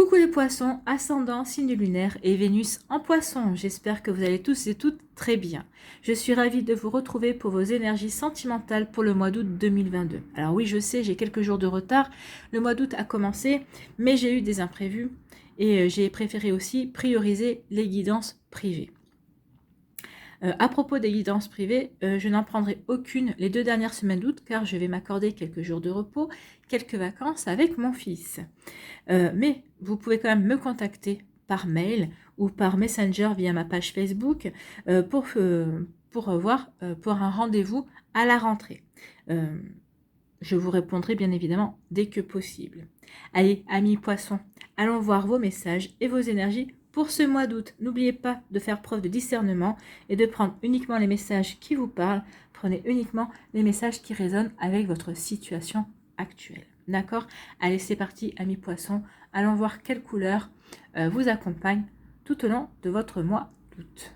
Coucou les poissons, ascendant, signe lunaire et Vénus en poisson. J'espère que vous allez tous et toutes très bien. Je suis ravie de vous retrouver pour vos énergies sentimentales pour le mois d'août 2022. Alors oui, je sais, j'ai quelques jours de retard. Le mois d'août a commencé, mais j'ai eu des imprévus et j'ai préféré aussi prioriser les guidances privées. À propos des guidances privées, je n'en prendrai aucune les 2 dernières semaines d'août car je vais m'accorder quelques jours de repos, quelques vacances avec mon fils. Mais vous pouvez quand même me contacter par mail ou par Messenger via ma page Facebook pour un rendez-vous à la rentrée. Je vous répondrai bien évidemment dès que possible. Allez, amis poissons, allons voir vos messages et vos énergies pour ce mois d'août. N'oubliez pas de faire preuve de discernement et de prendre uniquement les messages qui vous parlent. Prenez uniquement les messages qui résonnent avec votre situation actuelle. D'accord? Allez, c'est parti, amis poissons. Allons voir quelle couleur vous accompagne tout au long de votre mois d'août.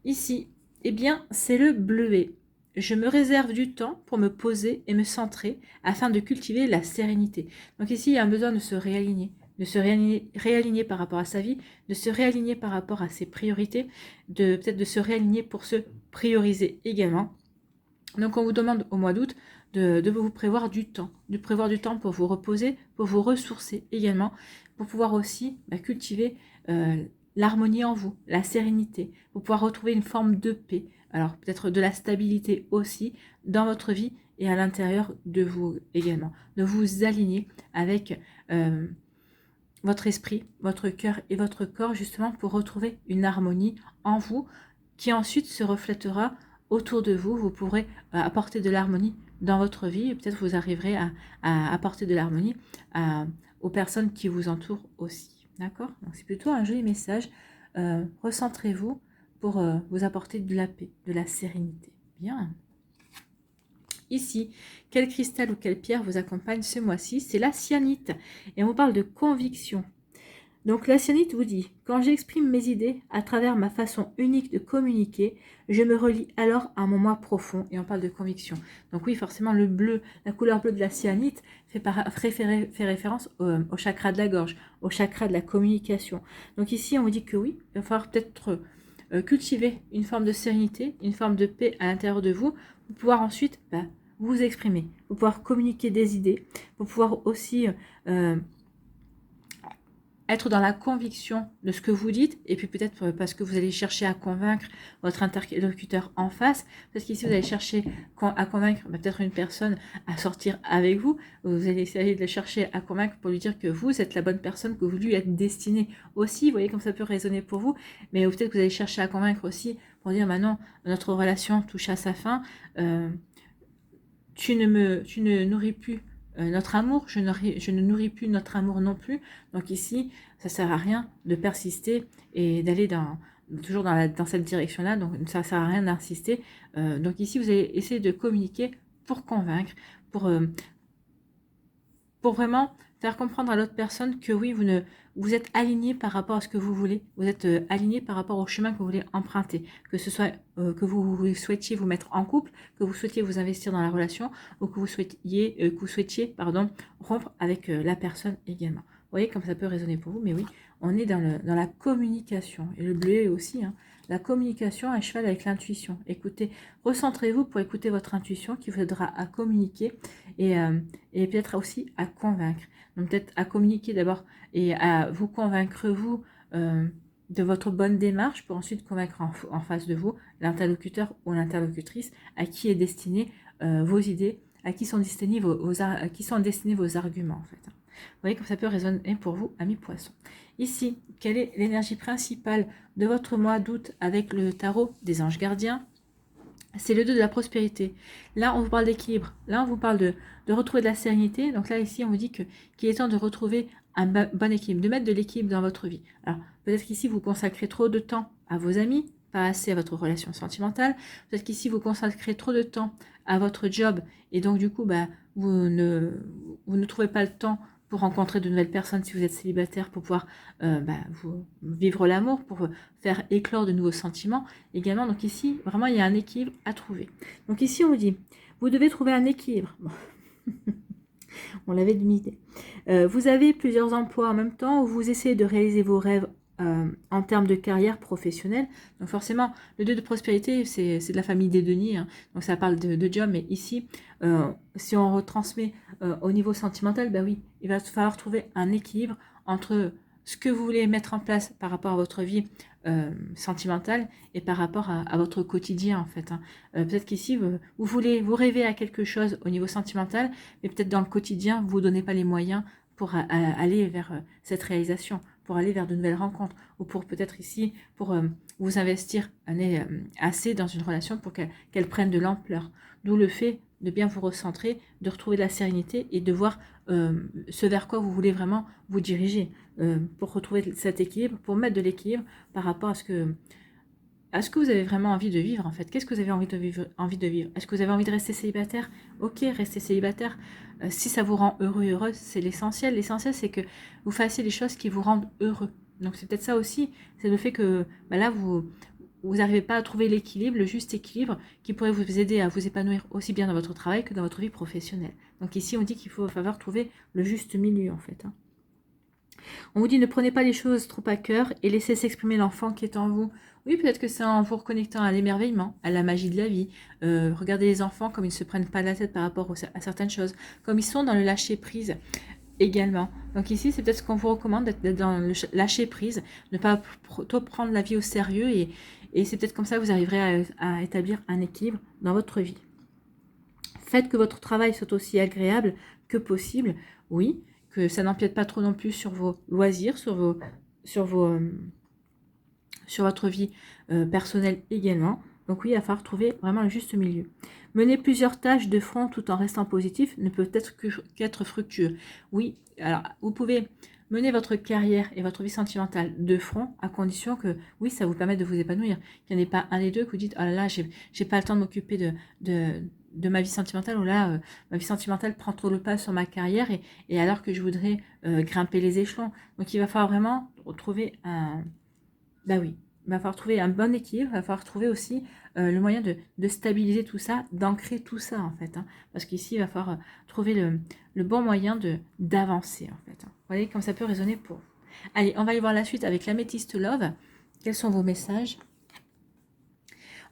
Ici, eh bien, c'est le bleuet. Je me réserve du temps pour me poser et me centrer afin de cultiver la sérénité. Donc ici, il y a un besoin de se réaligner par rapport à sa vie, de se réaligner par rapport à ses priorités, peut-être de se réaligner pour se prioriser également. Donc on vous demande au mois d'août de vous prévoir du temps, pour vous reposer, pour vous ressourcer également, pour pouvoir aussi cultiver l'harmonie en vous, la sérénité, pour pouvoir retrouver une forme de paix, alors peut-être de la stabilité aussi dans votre vie et à l'intérieur de vous également, de vous aligner avec votre esprit, votre cœur et votre corps justement pour retrouver une harmonie en vous qui ensuite se reflètera autour de vous. Vous pourrez apporter de l'harmonie dans votre vie et peut-être vous arriverez à apporter de l'harmonie aux personnes qui vous entourent aussi. D'accord? Donc c'est plutôt un joli message. Recentrez-vous pour vous apporter de la paix, de la sérénité. Bien. Ici, quel cristal ou quelle pierre vous accompagne ce mois-ci? C'est la cyanite. Et on vous parle de conviction. Donc la cyanite vous dit, quand j'exprime mes idées à travers ma façon unique de communiquer, je me relie alors à mon moi profond. Et on parle de conviction. Donc oui, forcément, le bleu, la couleur bleue de la cyanite fait référence au chakra de la gorge, au chakra de la communication. Donc ici, on vous dit que oui, il va falloir peut-être cultiver une forme de sérénité, une forme de paix à l'intérieur de vous, pour pouvoir ensuite vous exprimer, pour pouvoir communiquer des idées, pour pouvoir aussi être dans la conviction de ce que vous dites, et puis peut-être parce que vous allez chercher à convaincre votre interlocuteur en face, parce qu'ici vous allez chercher à convaincre peut-être une personne à sortir avec vous, vous allez essayer de le chercher à convaincre pour lui dire que vous êtes la bonne personne, que vous lui êtes destiné aussi, vous voyez comme ça peut résonner pour vous, mais peut-être que vous allez chercher à convaincre aussi pour dire maintenant notre relation touche à sa fin, tu ne nourris plus notre amour, je ne nourris plus notre amour non plus. Donc ici, ça sert à rien de persister et d'aller toujours dans cette direction-là. Donc ça sert à rien d'insister. Donc ici, vous allez essayer de communiquer pour convaincre, pour vraiment faire comprendre à l'autre personne que oui, vous êtes aligné par rapport à ce que vous voulez, vous êtes aligné par rapport au chemin que vous voulez emprunter, que ce soit que vous souhaitiez vous mettre en couple, que vous souhaitiez vous investir dans la relation, ou que vous souhaitiez rompre avec la personne également. Vous voyez comme ça peut résonner pour vous, mais oui, on est dans la communication, et le bleu aussi, la communication à cheval avec l'intuition. Écoutez, recentrez-vous pour écouter votre intuition qui vous aidera à communiquer et peut-être aussi à convaincre. Donc peut-être à communiquer d'abord et à vous convaincre vous de votre bonne démarche pour ensuite convaincre en face de vous l'interlocuteur ou l'interlocutrice à qui est destiné vos idées, à qui sont destinés vos arguments en fait. Vous voyez comme ça peut résonner pour vous, amis poissons. Ici, quelle est l'énergie principale de votre mois d'août avec le tarot des anges gardiens? C'est le 2 de la prospérité. Là, on vous parle d'équilibre. Là, on vous parle de retrouver de la sérénité. Donc là, ici, on vous dit qu'il est temps de retrouver un bon équilibre, de mettre de l'équilibre dans votre vie. Alors, peut-être qu'ici, vous consacrez trop de temps à vos amis, pas assez à votre relation sentimentale. Peut-être qu'ici, vous consacrez trop de temps à votre job et donc, du coup, vous ne trouvez pas le temps pour rencontrer de nouvelles personnes si vous êtes célibataire, pour pouvoir vous vivre l'amour, pour faire éclore de nouveaux sentiments également. Donc ici, vraiment, il y a un équilibre à trouver. Donc ici, on vous dit, vous devez trouver un équilibre. Bon. On l'avait deviné. Vous avez plusieurs emplois en même temps où vous essayez de réaliser vos rêves en termes de carrière professionnelle. Donc forcément, le 2 de prospérité, c'est de la famille des deniers, hein. Donc ça parle de job, mais ici, si on retransmet au niveau sentimental, bah oui, il va falloir trouver un équilibre entre ce que vous voulez mettre en place par rapport à votre vie sentimentale et par rapport à votre quotidien en fait, hein. Peut-être qu'ici, vous rêvez à quelque chose au niveau sentimental, mais peut-être dans le quotidien, vous ne vous donnez pas les moyens pour aller vers cette réalisation, pour aller vers de nouvelles rencontres, ou pour peut-être ici, pour vous investir assez dans une relation pour qu'elle prenne de l'ampleur. D'où le fait de bien vous recentrer, de retrouver de la sérénité et de voir ce vers quoi vous voulez vraiment vous diriger, pour retrouver cet équilibre, pour mettre de l'équilibre par rapport à ce que vous avez vraiment envie de vivre en fait. Qu'est-ce que vous avez envie de vivre, Est-ce que vous avez envie de rester célibataire? Ok, restez célibataire. Si ça vous rend heureux et heureuse, c'est l'essentiel. L'essentiel, c'est que vous fassiez les choses qui vous rendent heureux. Donc c'est peut-être ça aussi, c'est le fait que là, vous n'arrivez pas à trouver l'équilibre, le juste équilibre qui pourrait vous aider à vous épanouir aussi bien dans votre travail que dans votre vie professionnelle. Donc ici, on dit qu'il faut falloir trouver le juste milieu en fait, hein. On vous dit ne prenez pas les choses trop à cœur et laissez s'exprimer l'enfant qui est en vous. Oui, peut-être que c'est en vous reconnectant à l'émerveillement, à la magie de la vie. Regardez les enfants comme ils ne se prennent pas la tête par rapport à certaines choses, comme ils sont dans le lâcher-prise également. Donc ici, c'est peut-être ce qu'on vous recommande, d'être dans le lâcher-prise, ne pas trop prendre la vie au sérieux et c'est peut-être comme ça que vous arriverez à établir un équilibre dans votre vie. Faites que votre travail soit aussi agréable que possible, oui, que ça n'empiète pas trop non plus sur vos loisirs, sur votre vie personnelle également. Donc oui, il va falloir trouver vraiment le juste milieu. Mener plusieurs tâches de front tout en restant positif ne peut être qu'être fructueux. Oui, alors vous pouvez mener votre carrière et votre vie sentimentale de front à condition que, oui, ça vous permette de vous épanouir. Il n'y en ait pas un des deux que vous dites, oh là là, j'ai pas le temps de m'occuper de ma vie sentimentale, ou là, ma vie sentimentale prend trop le pas sur ma carrière et alors que je voudrais grimper les échelons. Donc il va falloir vraiment trouver un... Bah oui, il va falloir trouver un bon équilibre, il va falloir trouver aussi le moyen de stabiliser tout ça, d'ancrer tout ça en fait, hein. Parce qu'ici, il va falloir trouver le bon moyen d'avancer en fait, hein. Vous voyez comme ça peut résonner pour vous. Allez, on va y voir la suite avec l'améthyste love. Quels sont vos messages?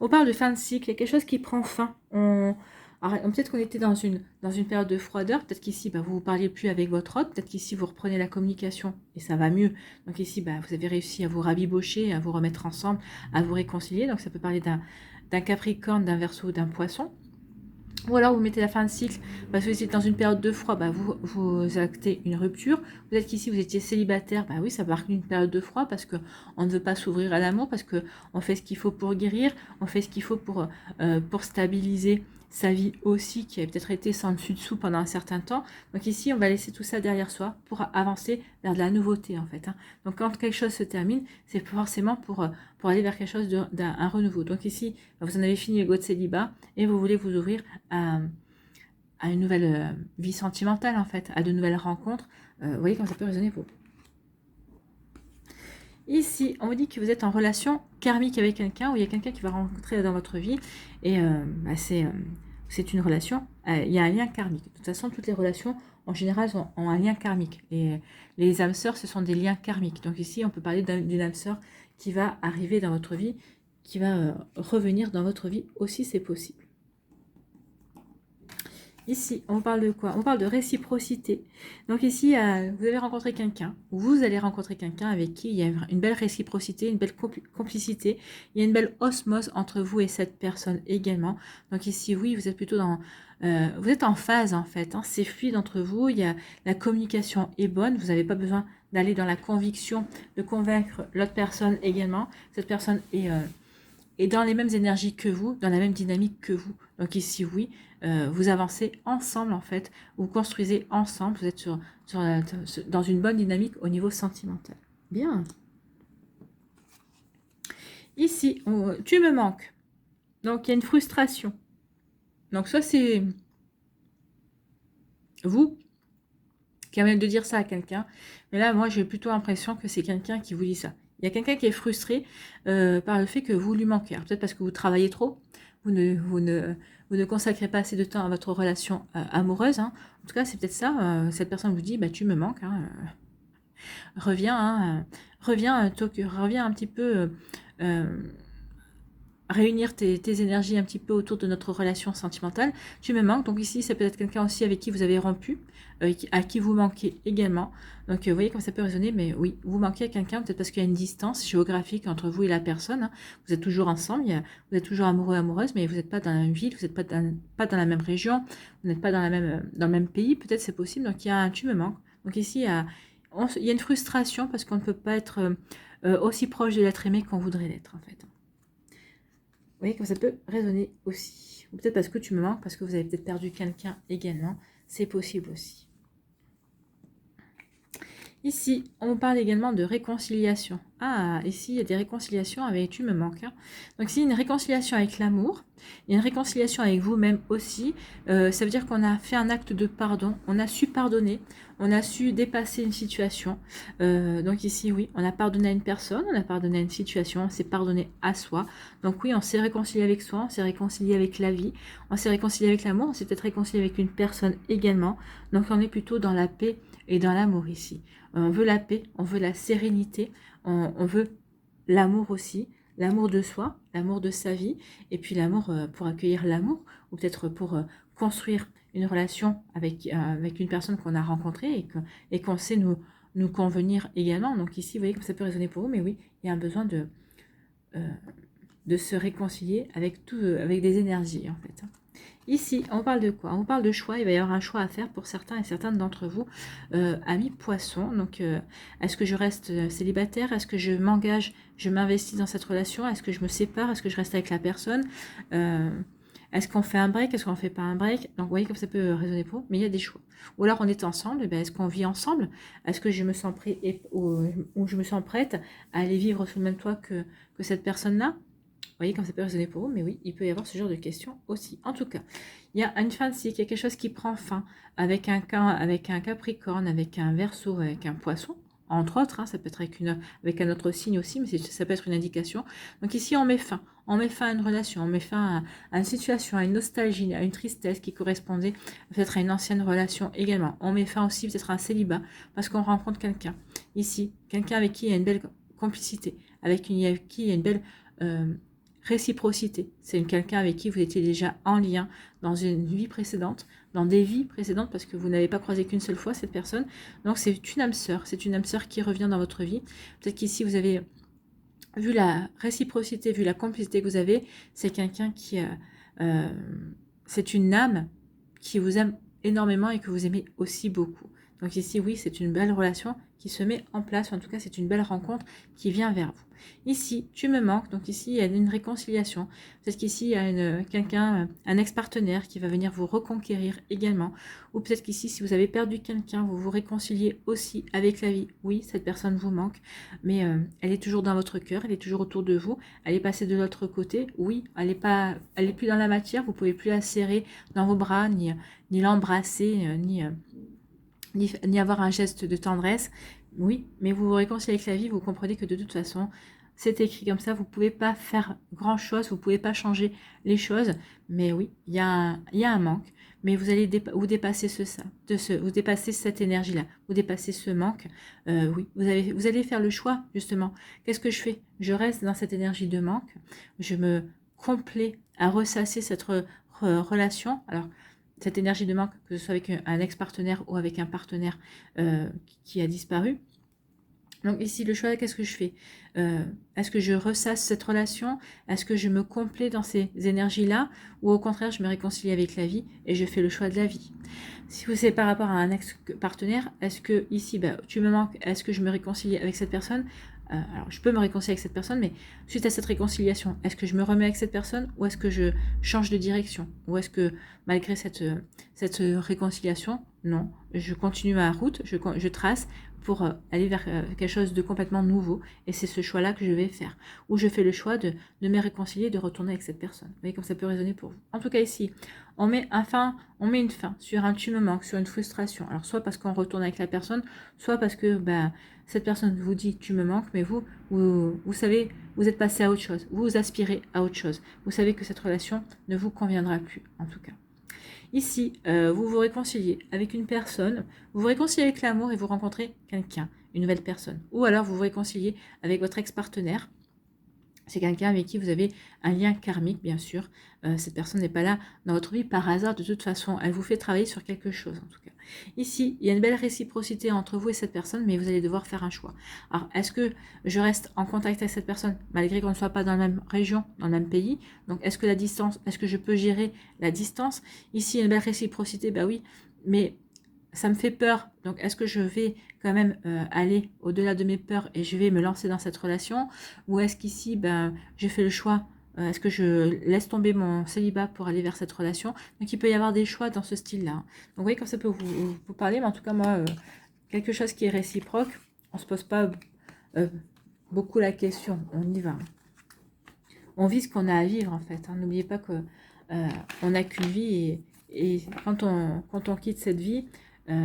On parle de fin de cycle, il y a quelque chose qui prend fin. Peut-être qu'on était dans une période de froideur, peut-être qu'ici, vous ne vous parliez plus avec votre hôte, peut-être qu'ici, vous reprenez la communication et ça va mieux. Donc ici, vous avez réussi à vous rabibocher, à vous remettre ensemble, à vous réconcilier. Donc ça peut parler d'un Capricorne, d'un Verseau, d'un Poisson. Ou alors vous mettez la fin de cycle parce que vous êtes dans une période de froid, vous actez une rupture. Peut-être qu'ici vous étiez célibataire, oui, ça marque une période de froid parce qu'on ne veut pas s'ouvrir à l'amour, parce qu'on fait ce qu'il faut pour guérir, on fait ce qu'il faut pour stabiliser sa vie aussi, qui a peut-être été sans dessus-dessous pendant un certain temps. Donc ici, on va laisser tout ça derrière soi pour avancer vers de la nouveauté en fait, hein. Donc quand quelque chose se termine, c'est forcément pour aller vers quelque chose d'un renouveau. Donc ici, vous en avez fini le go de célibat et vous voulez vous ouvrir à une nouvelle vie sentimentale en fait, à de nouvelles rencontres. Vous voyez comment ça peut résonner pour vous. Ici, on vous dit que vous êtes en relation karmique avec quelqu'un, ou il y a quelqu'un qui va rencontrer dans votre vie, et c'est une relation, il y a un lien karmique. De toute façon, toutes les relations, en général, ont un lien karmique. Et les âmes sœurs, ce sont des liens karmiques. Donc ici, on peut parler d'une âme sœur qui va arriver dans votre vie, qui va revenir dans votre vie aussi, c'est possible. Ici, on parle de quoi? On parle de réciprocité. Donc ici, vous avez rencontré quelqu'un, ou vous allez rencontrer quelqu'un avec qui il y a une belle réciprocité, une belle complicité, il y a une belle osmose entre vous et cette personne également. Donc ici, oui, vous êtes plutôt vous êtes en phase en fait, hein, c'est fluide entre vous, la communication est bonne, vous n'avez pas besoin d'aller dans la conviction, de convaincre l'autre personne également. Cette personne est dans les mêmes énergies que vous, dans la même dynamique que vous. Donc ici, oui, vous avancez ensemble en fait, vous construisez ensemble, vous êtes dans une bonne dynamique au niveau sentimental. Bien. Ici, tu me manques. Donc il y a une frustration. Donc soit c'est vous qui avez de dire ça à quelqu'un, mais là moi j'ai plutôt l'impression que c'est quelqu'un qui vous dit ça. Il y a quelqu'un qui est frustré par le fait que vous lui manquez. Peut-être parce que vous travaillez trop, vous ne consacrez pas assez de temps à votre relation amoureuse. Hein. En tout cas, c'est peut-être ça. Cette personne vous dit, bah, tu me manques. Hein, reviens, hein, reviens un petit peu réunir tes énergies un petit peu autour de notre relation sentimentale. Tu me manques. Donc ici, ça peut être quelqu'un aussi avec qui vous avez rompu, à qui vous manquez également. Donc vous voyez comme ça peut résonner, mais oui, vous manquez à quelqu'un, peut-être parce qu'il y a une distance géographique entre vous et la personne. Hein. Vous êtes toujours ensemble, vous êtes toujours amoureux, amoureuse, mais vous n'êtes pas dans la même ville, vous n'êtes pas dans la même région, vous n'êtes pas dans le même pays, peut-être c'est possible. Donc il y a un tu me manques. Donc ici, il y a une frustration parce qu'on ne peut pas être aussi proche de l'être aimé qu'on voudrait l'être en fait. Vous voyez comme ça peut résonner aussi. Ou peut-être parce que tu me manques, parce que vous avez peut-être perdu quelqu'un également. C'est possible aussi. Ici, on parle également de réconciliation. Ah, ici, il y a des réconciliations avec tu me manques. Hein. Donc, ici, une réconciliation avec l'amour. Il y a une réconciliation avec vous-même aussi. Ça veut dire qu'on a fait un acte de pardon. On a su pardonner. On a su dépasser une situation. Donc ici, oui, on a pardonné à une personne. On a pardonné à une situation. On s'est pardonné à soi. Donc oui, on s'est réconcilié avec soi. On s'est réconcilié avec la vie. On s'est réconcilié avec l'amour. On s'est peut-être réconcilié avec une personne également. Donc on est plutôt dans la paix et dans l'amour ici. On veut la paix, on veut la sérénité, on veut l'amour aussi, l'amour de soi, l'amour de sa vie, et puis l'amour pour accueillir l'amour, ou peut-être pour construire une relation avec une personne qu'on a rencontrée et qu'on sait nous convenir également. Donc ici, vous voyez que ça peut résonner pour vous, mais oui, il y a un besoin de se réconcilier avec des énergies en fait. Ici, on parle de quoi? On parle de choix. Il va y avoir un choix à faire pour certains et certaines d'entre vous, amis poissons. Donc, est-ce que je reste célibataire? Est-ce que je m'engage, je m'investis dans cette relation? Est-ce que je me sépare? Est-ce que je reste avec la personne? Est-ce qu'on fait un break? Est-ce qu'on ne fait pas un break? Donc, vous voyez comme ça peut résonner pour vous, mais il y a des choix. Ou alors, on est ensemble. Est-ce qu'on vit ensemble? Est-ce que je me sens prêt ou je me sens prête à aller vivre sous le même toit que cette personne-là? Vous voyez, comme ça peut résonner pour vous, mais oui, il peut y avoir ce genre de questions aussi. En tout cas, il y a une fin de cycle, il y a quelque chose qui prend fin avec un Capricorne, avec un Verseau, avec un Poisson, entre autres, hein, ça peut être avec un autre signe aussi, mais ça peut être une indication. Donc ici, on met fin à une relation, on met fin à une situation, à une nostalgie, à une tristesse qui correspondait peut-être à une ancienne relation également. On met fin aussi peut-être à un célibat, parce qu'on rencontre quelqu'un, ici, quelqu'un avec qui il y a une belle complicité, avec qui il y a une belle... réciprocité, c'est quelqu'un avec qui vous étiez déjà en lien dans une vie précédente, dans des vies précédentes, parce que vous n'avez pas croisé qu'une seule fois cette personne. Donc c'est une âme sœur qui revient dans votre vie. Peut-être qu'ici vous avez vu la réciprocité, vu la complicité que vous avez, c'est quelqu'un qui c'est une âme qui vous aime énormément et que vous aimez aussi beaucoup. Donc ici, oui, c'est une belle relation qui se met en place, ou en tout cas, c'est une belle rencontre qui vient vers vous. Ici, tu me manques, donc ici, il y a une réconciliation. Peut-être qu'ici, il y a quelqu'un, un ex-partenaire qui va venir vous reconquérir également. Ou peut-être qu'ici, si vous avez perdu quelqu'un, vous vous réconciliez aussi avec la vie. Oui, cette personne vous manque, mais elle est toujours dans votre cœur, elle est toujours autour de vous. Elle est passée de l'autre côté. Oui, elle est plus dans la matière, vous ne pouvez plus la serrer dans vos bras, ni l'embrasser, ni avoir un geste de tendresse. Oui, mais vous vous réconciliez avec la vie, vous comprenez que de toute façon, c'est écrit comme ça, vous ne pouvez pas faire grand-chose, vous ne pouvez pas changer les choses, mais oui, il y a un manque, mais vous allez vous dépasser vous dépasser cette énergie-là, vous dépasser ce manque. Oui, vous allez faire le choix, justement. Qu'est-ce que je fais? Je reste dans cette énergie de manque, je me complais à ressasser cette relation. Alors, cette énergie de manque, que ce soit avec un ex-partenaire ou avec un partenaire qui a disparu. Donc ici, le choix, qu'est-ce que je fais? Est-ce que je ressasse cette relation? Est-ce que je me complais dans ces énergies-là? Ou au contraire, je me réconcilie avec la vie et je fais le choix de la vie? Si vous savez par rapport à un ex-partenaire, est-ce que ici, tu me manques, est-ce que je me réconcilie avec cette personne? Alors, je peux me réconcilier avec cette personne, mais suite à cette réconciliation, est-ce que je me remets avec cette personne ou est-ce que je change de direction? Ou est-ce que, malgré cette réconciliation, non, je continue ma route, je trace pour aller vers quelque chose de complètement nouveau. Et c'est ce choix-là que je vais faire. Ou je fais le choix de me réconcilier, de retourner avec cette personne. Vous voyez comme ça peut résonner pour vous. En tout cas ici, on met une fin sur un tu me manques, sur une frustration. Alors soit parce qu'on retourne avec la personne, soit parce que cette personne vous dit tu me manques, mais vous savez, vous êtes passé à autre chose. Vous aspirez à autre chose. Vous savez que cette relation ne vous conviendra plus, en tout cas. Ici, vous vous réconciliez avec une personne, vous vous réconciliez avec l'amour et vous rencontrez quelqu'un, une nouvelle personne. Ou alors vous vous réconciliez avec votre ex-partenaire. C'est quelqu'un avec qui vous avez un lien karmique, bien sûr. Cette personne n'est pas là dans votre vie par hasard de toute façon. Elle vous fait travailler sur quelque chose, en tout cas. Ici, il y a une belle réciprocité entre vous et cette personne, mais vous allez devoir faire un choix. Alors, est-ce que je reste en contact avec cette personne, malgré qu'on ne soit pas dans la même région, dans le même pays? Donc, est-ce que je peux gérer la distance? Ici, il y a une belle réciprocité, oui, mais ça me fait peur. Donc, est-ce que je vais quand même aller au-delà de mes peurs et je vais me lancer dans cette relation? Ou est-ce qu'ici, j'ai fait le choix, est-ce que je laisse tomber mon célibat pour aller vers cette relation? Donc, il peut y avoir des choix dans ce style-là. Donc, vous voyez, comme ça peut vous parler, mais en tout cas, moi, quelque chose qui est réciproque, on ne se pose pas beaucoup la question. On y va. On vit ce qu'on a à vivre, en fait. N'oubliez pas qu'on n'a qu'une vie et quand on quitte cette vie,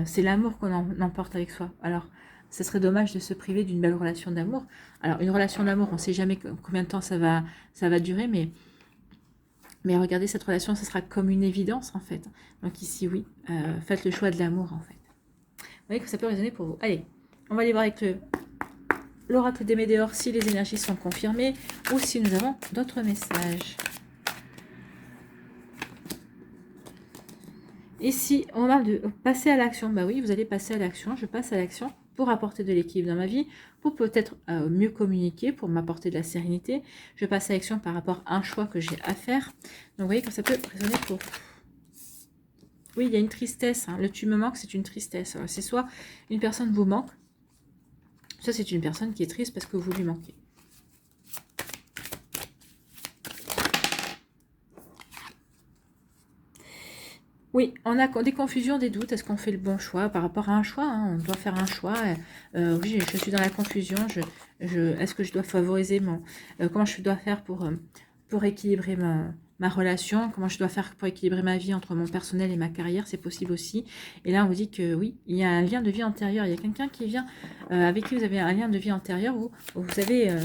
c'est l'amour qu'on emporte avec soi. Alors, ce serait dommage de se priver d'une belle relation d'amour. Alors, une relation d'amour, on ne sait jamais combien de temps ça va durer, mais regardez, cette relation, ce sera comme une évidence, en fait. Donc ici, oui, faites le choix de l'amour, en fait. Vous voyez que ça peut résonner pour vous. Allez, on va aller voir avec l'oracle des Médéors si les énergies sont confirmées ou si nous avons d'autres messages. Ici, on parle de passer à l'action. Oui, vous allez passer à l'action. Je passe à l'action pour apporter de l'équilibre dans ma vie, pour peut-être mieux communiquer, pour m'apporter de la sérénité. Je passe à l'action par rapport à un choix que j'ai à faire. Donc, vous voyez que ça peut résonner pour vous. Oui, il y a une tristesse. Le tu me manques, c'est une tristesse. C'est soit une personne vous manque, soit c'est une personne qui est triste parce que vous lui manquez. Oui, on a des confusions, des doutes. Est-ce qu'on fait le bon choix par rapport à un choix? On doit faire un choix. Oui, je suis dans la confusion. Est-ce que je dois favoriser comment je dois faire pour équilibrer ma relation? Comment je dois faire pour équilibrer ma vie entre mon personnel et ma carrière? C'est possible aussi. Et là, on vous dit que oui, il y a un lien de vie antérieur. Il y a quelqu'un qui vient avec qui vous avez un lien de vie antérieur où vous avez...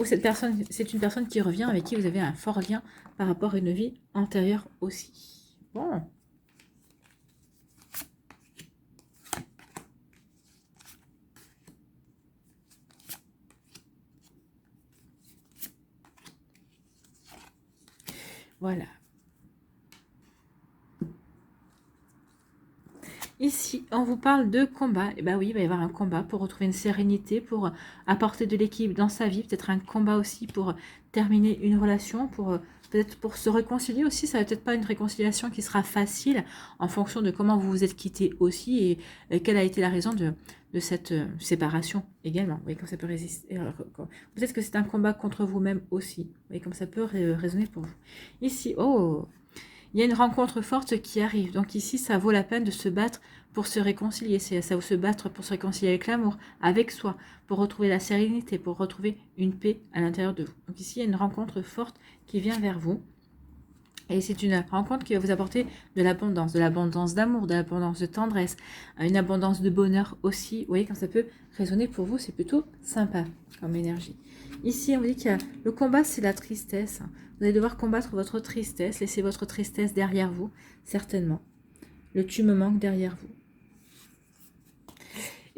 où cette personne, c'est une personne qui revient avec qui vous avez un fort lien par rapport à une vie antérieure aussi. Bon. Voilà. Ici, on vous parle de combat. Et oui, il va y avoir un combat pour retrouver une sérénité, pour apporter de l'équilibre dans sa vie. Peut-être un combat aussi pour terminer une relation, peut-être pour se réconcilier aussi. Ça va peut-être pas une réconciliation qui sera facile en fonction de comment vous vous êtes quittés aussi et quelle a été la raison de cette séparation également. Vous voyez, comme ça peut résister. Peut-être que c'est un combat contre vous-même aussi. Vous voyez, comme ça peut résonner pour vous. Ici, il y a une rencontre forte qui arrive. Donc ici, ça vaut la peine de se battre pour se réconcilier. Ça vaut se battre pour se réconcilier avec l'amour, avec soi, pour retrouver la sérénité, pour retrouver une paix à l'intérieur de vous. Donc ici, il y a une rencontre forte qui vient vers vous. Et c'est une rencontre qui va vous apporter de l'abondance d'amour, de l'abondance de tendresse, une abondance de bonheur aussi. Vous voyez, quand ça peut résonner pour vous, c'est plutôt sympa comme énergie. Ici, on vous dit que le combat, c'est la tristesse. Vous allez devoir combattre votre tristesse, laisser votre tristesse derrière vous, certainement. Le tu me manques derrière vous.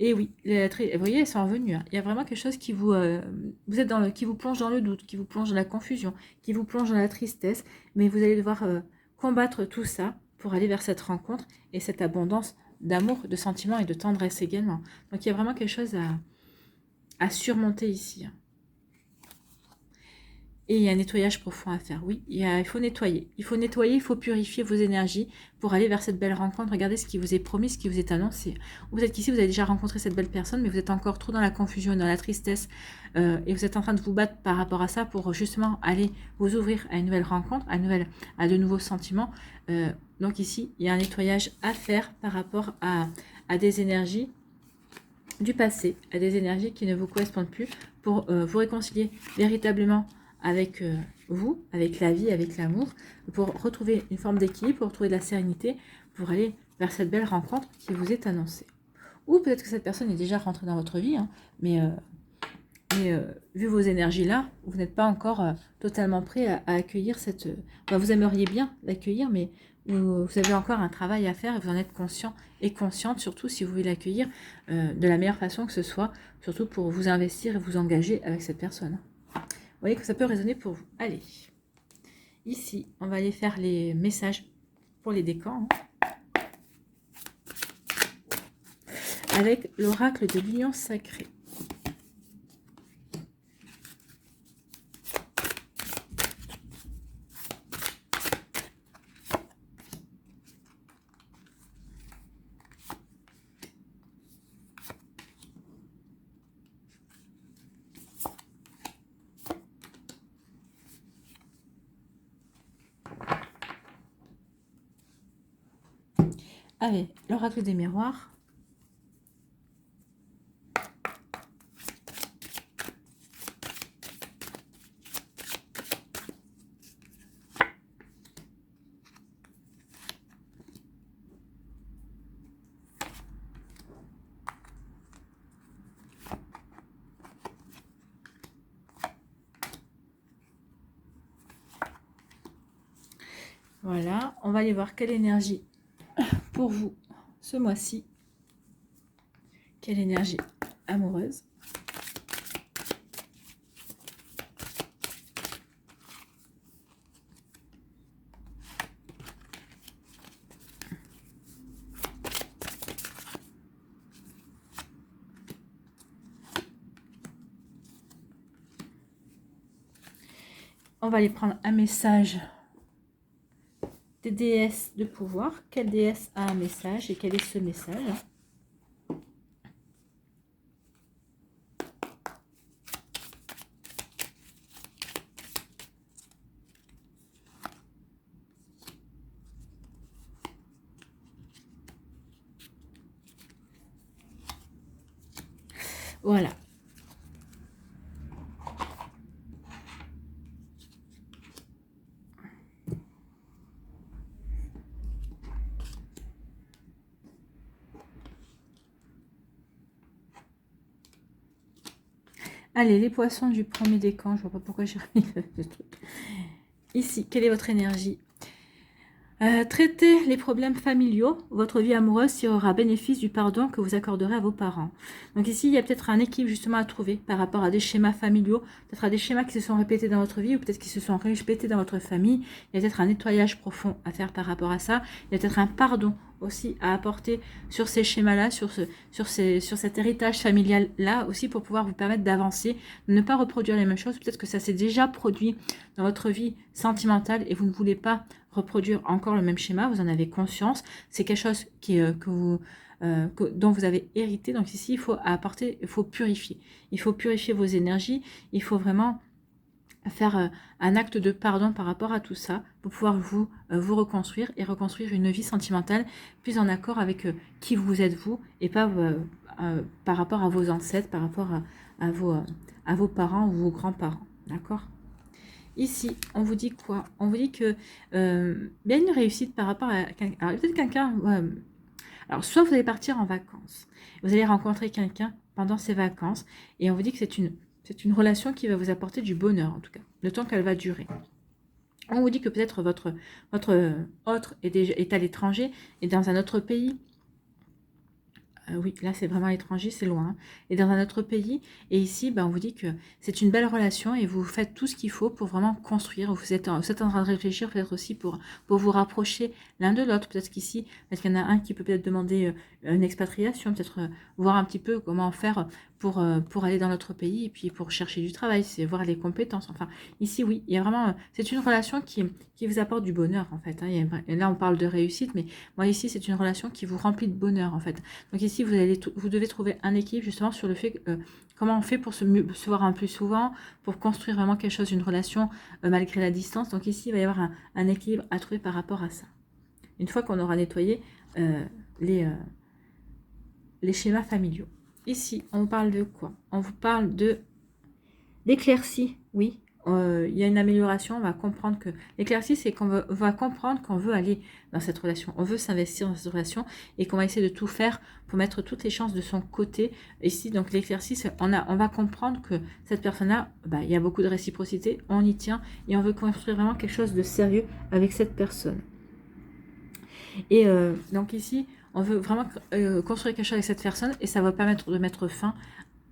Et oui, vous voyez, elles sont revenues. Il y a vraiment quelque chose qui qui vous plonge dans le doute, qui vous plonge dans la confusion, qui vous plonge dans la tristesse. Mais vous allez devoir combattre tout ça pour aller vers cette rencontre et cette abondance d'amour, de sentiments et de tendresse également. Donc il y a vraiment quelque chose à surmonter ici. Et il y a un nettoyage profond à faire. Oui, il faut nettoyer. Il faut purifier vos énergies pour aller vers cette belle rencontre. Regardez ce qui vous est promis, ce qui vous est annoncé. Vous êtes ici, vous avez déjà rencontré cette belle personne, mais vous êtes encore trop dans la confusion, dans la tristesse. Et vous êtes en train de vous battre par rapport à ça pour justement aller vous ouvrir à une nouvelle rencontre, à de nouveaux sentiments. Donc ici, il y a un nettoyage à faire par rapport à des énergies du passé, à des énergies qui ne vous correspondent plus, pour vous réconcilier véritablement avec vous, avec la vie, avec l'amour, pour retrouver une forme d'équilibre, pour retrouver de la sérénité, pour aller vers cette belle rencontre qui vous est annoncée. Ou peut-être que cette personne est déjà rentrée dans votre vie, hein, mais vu vos énergies là, vous n'êtes pas encore totalement prêt à accueillir cette... vous aimeriez bien l'accueillir, mais vous avez encore un travail à faire et vous en êtes conscient et consciente, surtout si vous voulez l'accueillir de la meilleure façon que ce soit, surtout pour vous investir et vous engager avec cette personne. Vous voyez que ça peut résonner pour vous. Allez, ici, on va aller faire les messages pour les décans, hein, avec l'oracle de l'union sacrée. Allez, l'oracle des miroirs. Voilà, on va aller voir quelle énergie pour vous ce mois-ci. Quelle énergie amoureuse. On va aller prendre un message des déesses de pouvoir. Quelle déesse a un message et quel est ce message? Voilà. Allez, les poissons du premier décan, je vois pas pourquoi j'ai remis le truc. Ici, quelle est votre énergie? Traitez les problèmes familiaux. Votre vie amoureuse tirera bénéfice du pardon que vous accorderez à vos parents. Donc ici, il y a peut-être un équilibre justement à trouver par rapport à des schémas familiaux, peut-être à des schémas qui se sont répétés dans votre vie ou peut-être qui se sont répétés dans votre famille. Il y a peut-être un nettoyage profond à faire par rapport à ça. Il y a peut-être un pardon aussi à apporter sur ces schémas-là, sur cet héritage familial-là aussi pour pouvoir vous permettre d'avancer, de ne pas reproduire les mêmes choses. Peut-être que ça s'est déjà produit dans votre vie sentimentale et vous ne voulez pas reproduire encore le même schéma, vous en avez conscience. C'est quelque chose dont vous avez hérité. Donc ici, il faut apporter, il faut purifier. Il faut purifier vos énergies. Il faut vraiment faire un acte de pardon par rapport à tout ça pour pouvoir vous reconstruire et reconstruire une vie sentimentale plus en accord avec qui vous êtes vous et pas par rapport à vos ancêtres, par rapport à vos parents ou vos grands-parents. D'accord ? Ici, on vous dit quoi? On vous dit que il y a une réussite par rapport à quelqu'un. Alors, peut-être quelqu'un... alors, soit vous allez partir en vacances. Vous allez rencontrer quelqu'un pendant ces vacances. Et on vous dit que c'est une relation qui va vous apporter du bonheur, en tout cas, le temps qu'elle va durer. On vous dit que peut-être votre autre est à l'étranger et dans un autre pays. Oui, là c'est vraiment à l'étranger, c'est loin. Et dans un autre pays. Et ici, on vous dit que c'est une belle relation et vous faites tout ce qu'il faut pour vraiment construire. Vous êtes en train de réfléchir peut-être aussi pour vous rapprocher l'un de l'autre. Peut-être qu'ici, parce qu'il y en a un qui peut peut-être demander une expatriation, peut-être voir un petit peu comment faire pour aller dans l'autre pays et puis pour chercher du travail, c'est voir les compétences. Enfin, ici, oui, il y a vraiment... c'est une relation qui vous apporte du bonheur, en fait. Et là, on parle de réussite, mais moi, ici, c'est une relation qui vous remplit de bonheur, en fait. Donc ici, vous devez trouver un équilibre justement sur le fait que, comment on fait pour se voir un plus souvent, pour construire vraiment quelque chose, une relation malgré la distance. Donc ici, il va y avoir un équilibre à trouver par rapport à ça. Une fois qu'on aura nettoyé les schémas familiaux. ici, on vous parle de quoi? On vous parle d'éclaircie, oui. Il y a une amélioration, on va comprendre que l'éclaircie, c'est qu'on va comprendre qu'on veut aller dans cette relation, on veut s'investir dans cette relation et qu'on va essayer de tout faire pour mettre toutes les chances de son côté. Ici, donc l'éclaircie, on va comprendre que cette personne-là, il y a beaucoup de réciprocité, on y tient et on veut construire vraiment quelque chose de sérieux avec cette personne. Et donc ici, on veut vraiment construire quelque chose avec cette personne et ça va permettre de mettre fin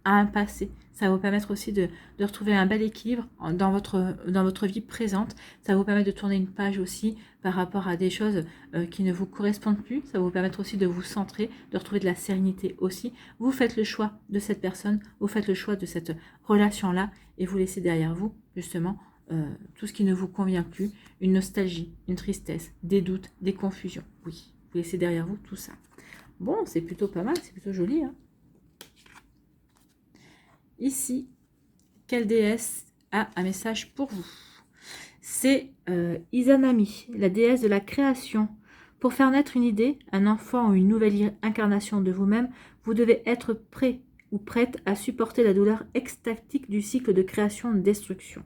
à un passé. Ça va vous permettre aussi de retrouver un bel équilibre dans votre vie présente. Ça va vous permettre de tourner une page aussi par rapport à des choses qui ne vous correspondent plus. Ça va vous permettre aussi de vous centrer, de retrouver de la sérénité aussi. Vous faites le choix de cette personne, vous faites le choix de cette relation-là et vous laissez derrière vous justement tout ce qui ne vous convient plus, une nostalgie, une tristesse, des doutes, des confusions. Oui, vous laissez derrière vous tout ça. Bon, c'est plutôt pas mal, c'est plutôt joli, hein. Ici, quelle déesse a un message pour vous? C'est Izanami, la déesse de la création. Pour faire naître une idée, un enfant ou une nouvelle incarnation de vous-même, vous devez être prêt ou prête à supporter la douleur extatique du cycle de création-destruction.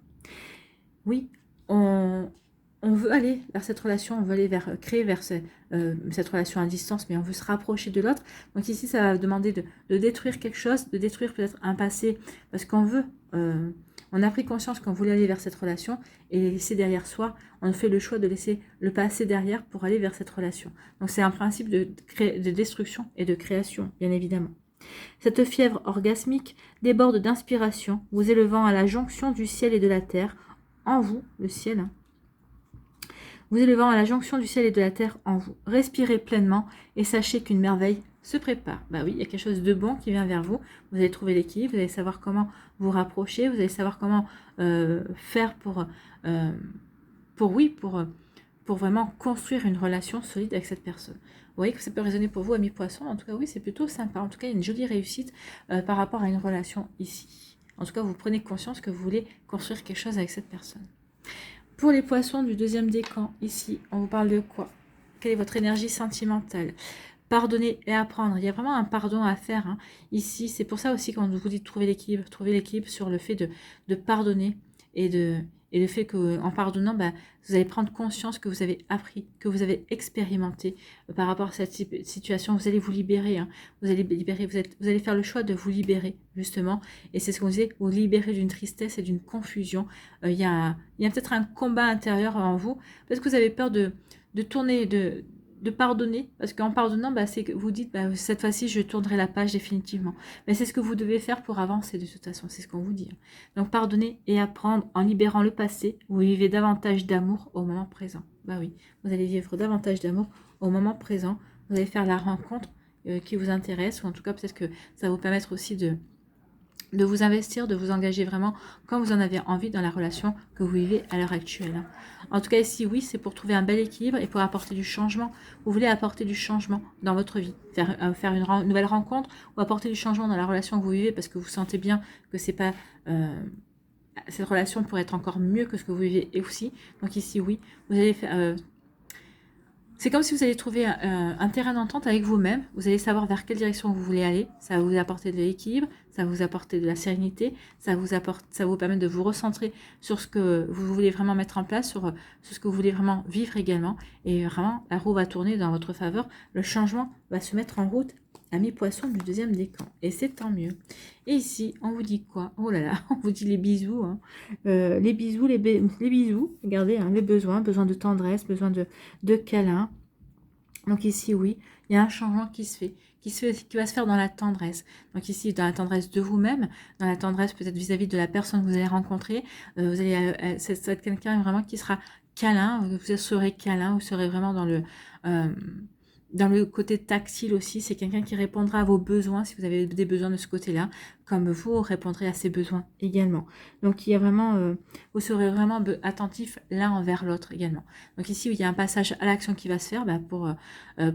Oui, on veut aller vers cette relation, on veut aller créer vers cette relation à distance, mais on veut se rapprocher de l'autre. Donc ici, ça va demander de détruire quelque chose, de détruire peut-être un passé, parce qu'on veut, on a pris conscience qu'on voulait aller vers cette relation et les laisser derrière soi. On fait le choix de laisser le passé derrière pour aller vers cette relation. Donc c'est un principe de destruction et de création, bien évidemment. Cette fièvre orgasmique déborde d'inspiration, vous élevant à la jonction du ciel et de la terre, en vous, le ciel, vous élevant à la jonction du ciel et de la terre en vous. Respirez pleinement et sachez qu'une merveille se prépare. Bah oui, il y a quelque chose de bon qui vient vers vous. Vous allez trouver l'équilibre, vous allez savoir comment vous rapprocher, vous allez savoir comment faire pour vraiment construire une relation solide avec cette personne. Vous voyez que ça peut résonner pour vous, amis poissons. En tout cas, oui, c'est plutôt sympa. En tout cas, il y a une jolie réussite par rapport à une relation ici. En tout cas, vous prenez conscience que vous voulez construire quelque chose avec cette personne. Pour les poissons du deuxième décan, ici, on vous parle de quoi? Quelle est votre énergie sentimentale? Pardonner et apprendre. Il y a vraiment un pardon à faire. Hein. Ici, c'est pour ça aussi quand vous dites trouver l'équilibre sur le fait de pardonner et le fait qu'en pardonnant, vous allez prendre conscience que vous avez appris, que vous avez expérimenté par rapport à cette situation. Vous allez vous libérer. Hein. Vous allez libérer. Vous allez faire le choix de vous libérer justement. Et c'est ce qu'on disait, vous libérer d'une tristesse et d'une confusion. Il y a peut-être un combat intérieur en vous. Peut-être que vous avez peur de tourner, de pardonner, parce qu'en pardonnant, c'est que vous dites, cette fois-ci, je tournerai la page définitivement. Mais c'est ce que vous devez faire pour avancer de toute façon, c'est ce qu'on vous dit. Donc, pardonner et apprendre en libérant le passé, vous vivez davantage d'amour au moment présent. Bah oui, vous allez vivre davantage d'amour au moment présent, vous allez faire la rencontre qui vous intéresse, ou en tout cas, peut-être que ça va vous permettre aussi de vous investir, de vous engager vraiment quand vous en avez envie dans la relation que vous vivez à l'heure actuelle. En tout cas, ici, oui, c'est pour trouver un bel équilibre et pour apporter du changement. Vous voulez apporter du changement dans votre vie, faire une nouvelle rencontre ou apporter du changement dans la relation que vous vivez parce que vous sentez bien que c'est pas... cette relation pourrait être encore mieux que ce que vous vivez et aussi. Donc ici, oui, vous allez faire... c'est comme si vous allez trouver un terrain d'entente avec vous-même. Vous allez savoir vers quelle direction vous voulez aller. Ça va vous apporter de l'équilibre, ça va vous apporter de la sérénité, ça va vous permettre de vous recentrer sur ce que vous voulez vraiment mettre en place, sur ce que vous voulez vraiment vivre également. Et vraiment, la roue va tourner dans votre faveur. Le changement va se mettre en route, amis poissons du deuxième décan. Et c'est tant mieux. Et ici, on vous dit quoi? Oh là là, on vous dit les bisous. Hein. Les bisous, les bisous. Regardez, hein, les besoin de tendresse, besoin de câlin. Donc ici, oui, il y a un changement qui va se faire dans la tendresse. Donc ici, dans la tendresse de vous-même, dans la tendresse peut-être vis-à-vis de la personne que vous allez rencontrer. Ça va être quelqu'un vraiment qui sera câlin, vous serez câlin, vous serez vraiment dans le côté tactile aussi, c'est quelqu'un qui répondra à vos besoins si vous avez des besoins de ce côté-là, comme vous répondrez à ses besoins également. Donc il y a vraiment, vous serez vraiment attentif l'un envers l'autre également. Donc ici, il y a un passage à l'action qui va se faire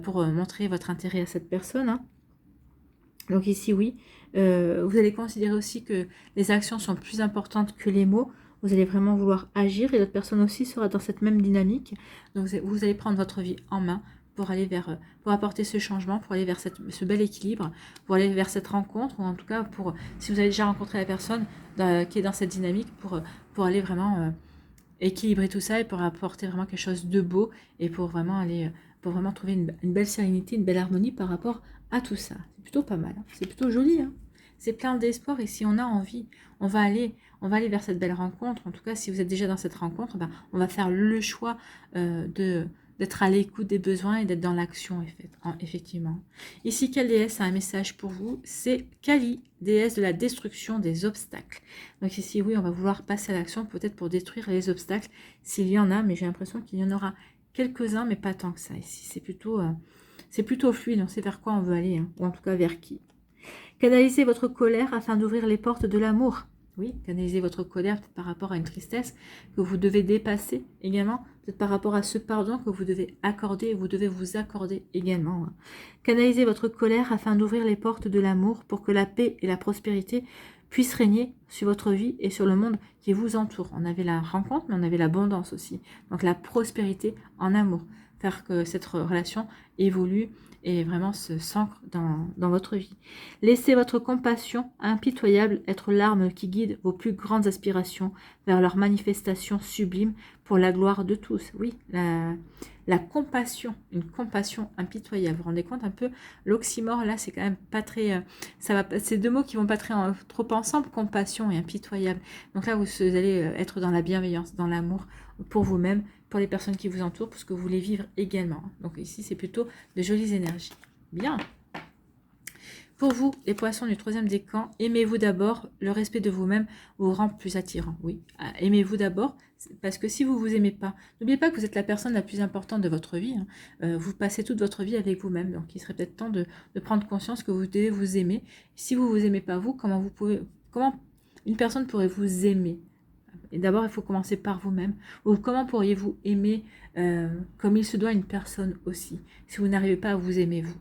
pour montrer votre intérêt à cette personne. Hein. Donc ici, oui, vous allez considérer aussi que les actions sont plus importantes que les mots. Vous allez vraiment vouloir agir et l'autre personne aussi sera dans cette même dynamique. Donc vous allez prendre votre vie en main pour aller vers, pour apporter ce changement, pour aller vers ce bel équilibre, pour aller vers cette rencontre, ou en tout cas pour, si vous avez déjà rencontré la personne qui est dans cette dynamique, pour aller vraiment équilibrer tout ça et pour apporter vraiment quelque chose de beau et pour vraiment aller, pour vraiment trouver une belle sérénité, une belle harmonie par rapport à tout ça. C'est plutôt pas mal, hein. C'est plutôt joli, hein. C'est plein d'espoir et si on a envie, on va aller vers cette belle rencontre. En tout cas, si vous êtes déjà dans cette rencontre, ben, on va faire le choix d'être à l'écoute des besoins et d'être dans l'action, effectivement. Ici, quelle déesse a un message pour vous? C'est Kali, déesse de la destruction des obstacles. Donc ici, oui, on va vouloir passer à l'action, peut-être pour détruire les obstacles, s'il y en a, mais j'ai l'impression qu'il y en aura quelques-uns, mais pas tant que ça. Ici, c'est plutôt fluide, on sait vers quoi on veut aller, hein, ou en tout cas vers qui. Canalisez votre colère afin d'ouvrir les portes de l'amour. Oui, canalisez votre colère peut-être par rapport à une tristesse que vous devez dépasser également, peut-être par rapport à ce pardon que vous devez accorder, vous devez vous accorder également. Canalisez votre colère afin d'ouvrir les portes de l'amour pour que la paix et la prospérité puissent régner sur votre vie et sur le monde qui vous entoure. On avait la rencontre, mais on avait l'abondance aussi. Donc la prospérité en amour, faire que cette relation évolue et vraiment s'ancre dans votre vie. Laissez votre compassion impitoyable être l'arme qui guide vos plus grandes aspirations vers leur manifestation sublime pour la gloire de tous. Oui, la compassion, une compassion impitoyable. Vous vous rendez compte un peu, l'oxymore là, c'est quand même pas très... c'est deux mots qui vont pas trop ensemble, compassion et impitoyable. Donc là, vous allez être dans la bienveillance, dans l'amour pour vous-même, pour les personnes qui vous entourent, pour ce que vous voulez vivre également. Donc ici, c'est plutôt de jolies énergies. Bien. Pour vous, les poissons du troisième décan, aimez-vous d'abord, le respect de vous-même vous rend plus attirant. Oui, aimez-vous d'abord, parce que si vous ne vous aimez pas, n'oubliez pas que vous êtes la personne la plus importante de votre vie. Hein. Vous passez toute votre vie avec vous-même, donc il serait peut-être temps de prendre conscience que vous devez vous aimer. Si vous ne vous aimez pas vous, comment une personne pourrait vous aimer? Et d'abord, il faut commencer par vous-même. Ou comment pourriez-vous aimer comme il se doit une personne aussi, si vous n'arrivez pas à vous aimer vous?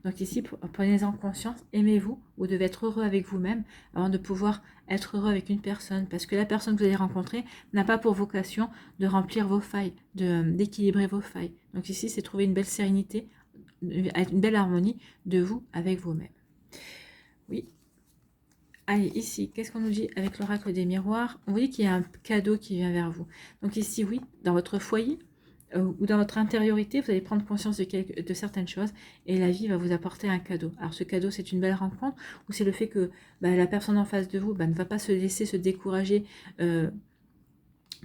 Donc ici, prenez-en conscience, aimez-vous, vous devez être heureux avec vous-même avant de pouvoir être heureux avec une personne. Parce que la personne que vous allez rencontrer n'a pas pour vocation de remplir vos failles, d'équilibrer vos failles. Donc ici, c'est trouver une belle sérénité, une belle harmonie de vous avec vous-même. Oui. Allez, ici, qu'est-ce qu'on nous dit avec l'oracle des miroirs? On vous dit qu'il y a un cadeau qui vient vers vous. Donc ici, oui, dans votre foyer ou dans votre intériorité, vous allez prendre conscience de certaines choses et la vie va vous apporter un cadeau. Alors ce cadeau, c'est une belle rencontre ou c'est le fait que la personne en face de vous ne va pas se laisser se décourager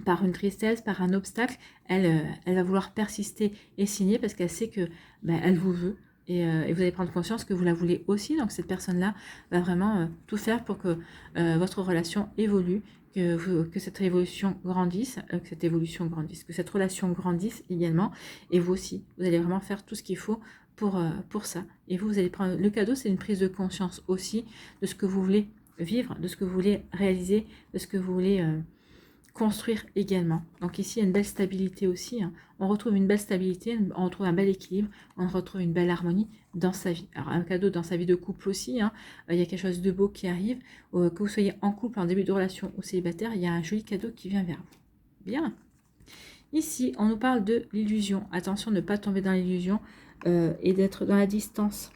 par une tristesse, par un obstacle. Elle va vouloir persister et signer parce qu'elle sait que elle vous veut. Et vous allez prendre conscience que vous la voulez aussi. Donc cette personne-là va vraiment tout faire pour que votre relation évolue, que cette évolution grandisse, que cette relation grandisse également. Et vous aussi, vous allez vraiment faire tout ce qu'il faut pour ça. Et vous allez prendre... Le cadeau, c'est une prise de conscience aussi de ce que vous voulez vivre, de ce que vous voulez réaliser, de ce que vous voulez... construire également. Donc ici, il y a une belle stabilité aussi. Hein. On retrouve une belle stabilité, on retrouve un bel équilibre, on retrouve une belle harmonie dans sa vie. Alors un cadeau dans sa vie de couple aussi. Hein. Il y a quelque chose de beau qui arrive. Que vous soyez en couple, en début de relation ou célibataire, il y a un joli cadeau qui vient vers vous. Bien. Ici, on nous parle de l'illusion. Attention de ne pas tomber dans l'illusion et d'être dans la distance.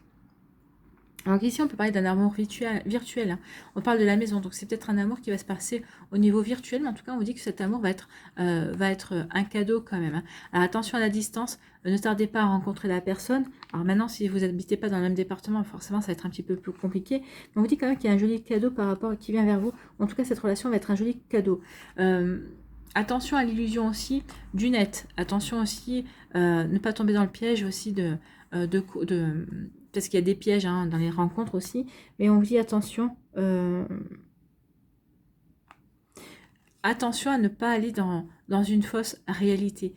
Alors ici, on peut parler d'un amour virtuel. Hein. On parle de la maison, donc c'est peut-être un amour qui va se passer au niveau virtuel, mais en tout cas, on vous dit que cet amour va être un cadeau quand même. Hein. Alors attention à la distance, ne tardez pas à rencontrer la personne. Alors maintenant, si vous n'habitez pas dans le même département, forcément, ça va être un petit peu plus compliqué. Mais on vous dit quand même qu'il y a un joli cadeau par rapport qui vient vers vous. En tout cas, cette relation va être un joli cadeau. Attention à l'illusion aussi du net. Attention aussi, ne pas tomber dans le piège aussi parce qu'il y a des pièges hein, dans les rencontres aussi, mais on vous dit attention, attention à ne pas aller dans une fausse réalité.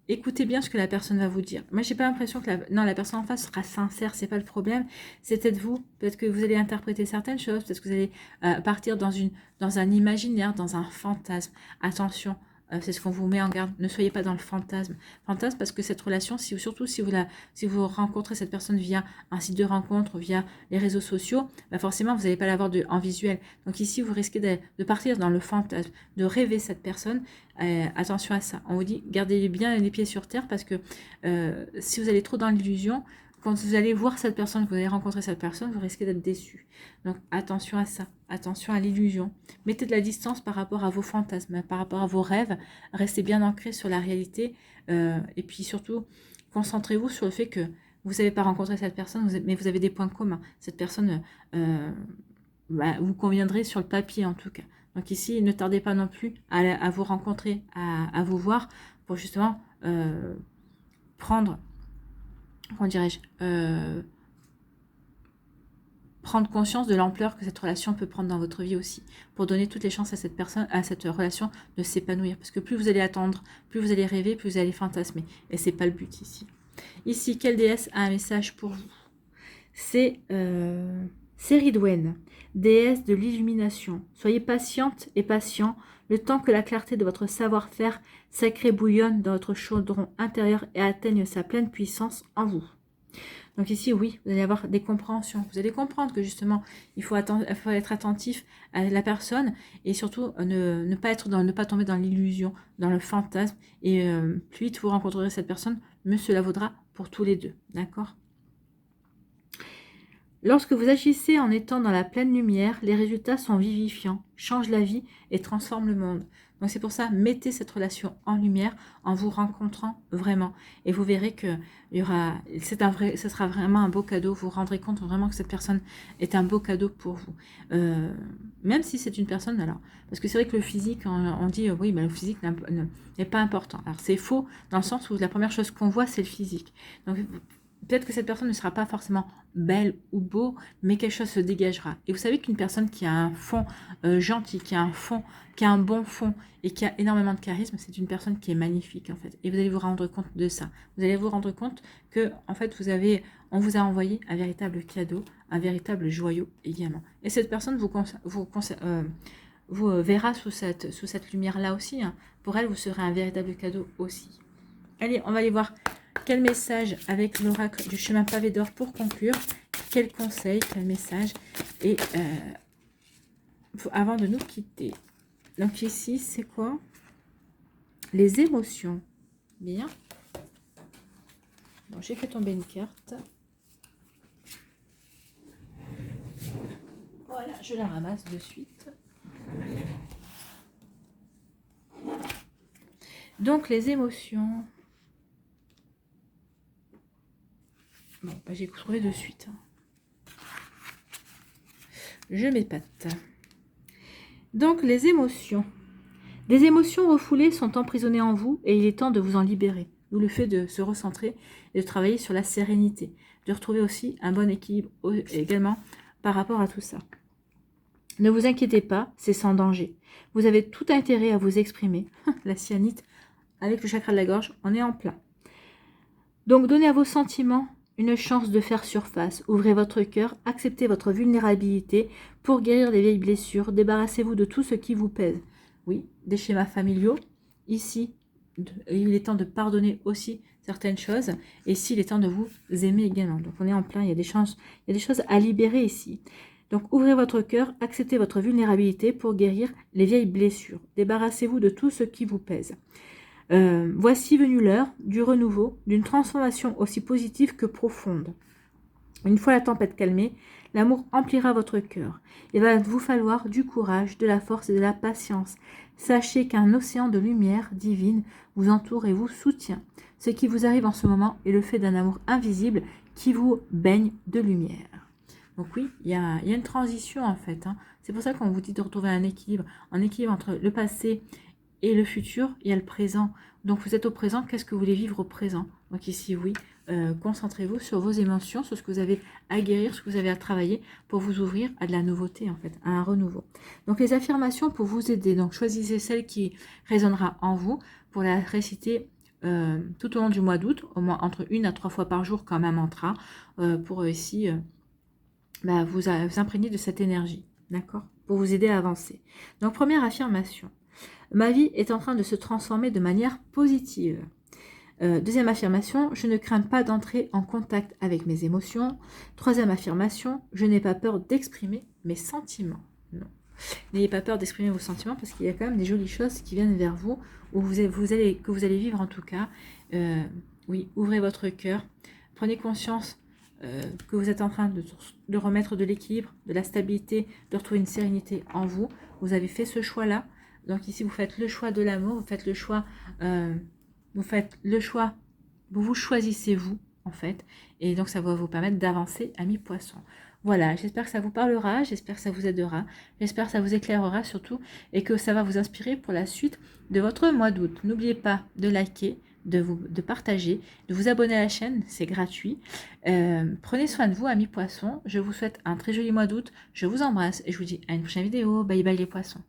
Écoutez bien ce que la personne va vous dire. Moi, j'ai pas l'impression que la personne en face sera sincère, c'est pas le problème. C'est peut-être vous, peut-être que vous allez interpréter certaines choses, peut-être que vous allez partir dans un imaginaire, dans un fantasme. Attention. c'est ce qu'on vous met en garde. Ne soyez pas dans le fantasme. Fantasme parce que cette relation, surtout si vous rencontrez cette personne via un site de rencontre, via les réseaux sociaux, bah forcément, vous n'allez pas l'avoir en visuel. Donc ici, vous risquez de partir dans le fantasme, de rêver cette personne. Attention à ça. On vous dit, gardez bien les pieds sur terre parce que si vous allez trop dans l'illusion, quand vous allez voir cette personne, que vous allez rencontrer cette personne, vous risquez d'être déçu. Donc attention à ça, attention à l'illusion. Mettez de la distance par rapport à vos fantasmes, par rapport à vos rêves. Restez bien ancrés sur la réalité. Et puis surtout, concentrez-vous sur le fait que vous n'avez pas rencontré cette personne, mais vous avez des points communs. Cette personne, vous conviendrez sur le papier en tout cas. Donc ici, ne tardez pas non plus à vous rencontrer, à vous voir, pour justement prendre... Comment dirais-je, prendre conscience de l'ampleur que cette relation peut prendre dans votre vie aussi, pour donner toutes les chances à cette personne, à cette relation de s'épanouir. Parce que plus vous allez attendre, plus vous allez rêver, plus vous allez fantasmer. Et c'est pas le but ici. Ici, quelle déesse a un message pour vous? C'est Ridwen, déesse de l'illumination. Soyez patiente et patient, le temps que la clarté de votre savoir-faire sacré bouillonne dans votre chaudron intérieur et atteigne sa pleine puissance en vous. Donc ici, oui, vous allez avoir des compréhensions. Vous allez comprendre que justement, il faut être attentif à la personne et surtout ne pas tomber dans l'illusion, dans le fantasme. Et plus vite vous rencontrerez cette personne, mieux cela vaudra pour tous les deux. D'accord ? Lorsque vous agissez en étant dans la pleine lumière, les résultats sont vivifiants, changent la vie et transforment le monde. Donc c'est pour ça, mettez cette relation en lumière en vous rencontrant vraiment. Et vous verrez que ce sera vraiment un beau cadeau. Vous vous rendrez compte vraiment que cette personne est un beau cadeau pour vous. Même si c'est une personne, alors, parce que c'est vrai que le physique, on dit, oui, mais le physique n'est pas important. Alors c'est faux, dans le sens où la première chose qu'on voit, c'est le physique. Donc peut-être que cette personne ne sera pas forcément belle ou beau, mais quelque chose se dégagera. Et vous savez qu'une personne qui a un fond gentil, qui a un bon fond et qui a énormément de charisme, c'est une personne qui est magnifique en fait. Et vous allez vous rendre compte de ça. Vous allez vous rendre compte que en fait on vous a envoyé un véritable cadeau, un véritable joyau également. Et cette personne vous verra sous cette lumière-là aussi. Hein. Pour elle, vous serez un véritable cadeau aussi. Allez, on va aller voir quel message avec l'oracle du chemin pavé d'or pour conclure. Quel conseil, quel message. Et avant de nous quitter. Donc ici, c'est quoi? Les émotions. Bien. Bon, j'ai fait tomber une carte. Voilà, je la ramasse de suite. Donc les émotions. Bon, bah, j'ai trouvé de suite. Je m'épate. Donc les émotions. Des émotions refoulées sont emprisonnées en vous et il est temps de vous en libérer. D'où le fait de se recentrer et de travailler sur la sérénité. De retrouver aussi un bon équilibre également par rapport à tout ça. Ne vous inquiétez pas, c'est sans danger. Vous avez tout intérêt à vous exprimer. La cyanite, avec le chakra de la gorge, on est en plein. Donc donnez à vos sentiments une chance de faire surface. Ouvrez votre cœur, acceptez votre vulnérabilité pour guérir les vieilles blessures. Débarrassez-vous de tout ce qui vous pèse. Oui, des schémas familiaux. Ici, il est temps de pardonner aussi certaines choses. Et ici, il est temps de vous aimer également. Donc on est en plein, il y a des choses à libérer ici. Donc ouvrez votre cœur, acceptez votre vulnérabilité pour guérir les vieilles blessures. Débarrassez-vous de tout ce qui vous pèse. Voici venue l'heure du renouveau, d'une transformation aussi positive que profonde. Une fois la tempête calmée, l'amour emplira votre cœur. Il va vous falloir du courage, de la force et de la patience. Sachez qu'un océan de lumière divine vous entoure et vous soutient. Ce qui vous arrive en ce moment est le fait d'un amour invisible qui vous baigne de lumière. Donc oui, il y a une transition en fait. Hein. C'est pour ça qu'on vous dit de retrouver un équilibre entre le passé et le futur, il y a le présent. Donc vous êtes au présent, qu'est-ce que vous voulez vivre au présent? Donc ici, oui, concentrez-vous sur vos émotions, sur ce que vous avez à guérir, ce que vous avez à travailler pour vous ouvrir à de la nouveauté, en fait, à un renouveau. Donc les affirmations pour vous aider, donc choisissez celle qui résonnera en vous pour la réciter tout au long du mois d'août, au moins entre 1 à 3 fois par jour comme un mantra, pour ici vous imprégner de cette énergie, d'accord? Pour vous aider à avancer. Donc première affirmation. Ma vie est en train de se transformer de manière positive. Deuxième affirmation, je ne crains pas d'entrer en contact avec mes émotions. Troisième affirmation, je n'ai pas peur d'exprimer mes sentiments. Non. N'ayez pas peur d'exprimer vos sentiments parce qu'il y a quand même des jolies choses qui viennent vers vous, que vous allez vivre en tout cas. Oui, ouvrez votre cœur, prenez conscience que vous êtes en train de remettre de l'équilibre, de la stabilité, de retrouver une sérénité en vous. Vous avez fait ce choix-là. Donc ici, vous faites le choix de l'amour, vous faites le choix, vous choisissez vous, en fait. Et donc, ça va vous permettre d'avancer, amis poissons. Voilà, j'espère que ça vous parlera, j'espère que ça vous aidera, j'espère que ça vous éclairera surtout et que ça va vous inspirer pour la suite de votre mois d'août. N'oubliez pas de liker, de partager, de vous abonner à la chaîne, c'est gratuit. Prenez soin de vous, amis poissons. Je vous souhaite un très joli mois d'août. Je vous embrasse et je vous dis à une prochaine vidéo. Bye bye les poissons.